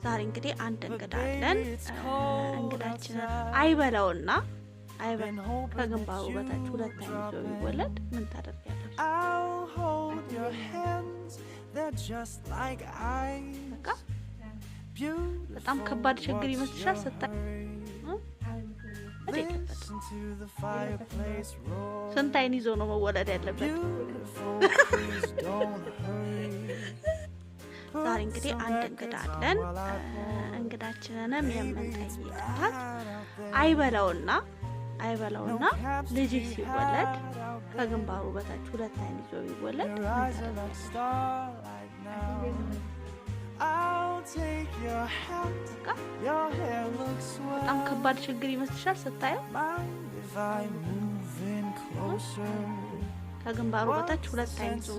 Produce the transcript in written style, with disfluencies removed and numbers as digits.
ዛሬ እንግዲህ አንድ እንግዳ አለን። እንግዳችንን አይበላውና ከግንባሩ በታች ሁለት አይነት ይዞ ይወለድ ምን ታደርጊያለሽ? በጣም ከባድ ችግር ይመስልሻል ስታይ? ስንት አይን ይዞ ነው መወለድ ያለበት? ዛሬ እንግዲህ አንድ እንግዳ አለን። እንግዳችንንም የምንጠይቃት አይበላውና ልጅ ሲወለድ ከግንባሩ በታች ሁለት አይን ይዞ ይወለድ በጣም ከባድ ችግር ይመስልሻል ስታየው? ከግንባሩ በታች ሁለት አይን ይዞ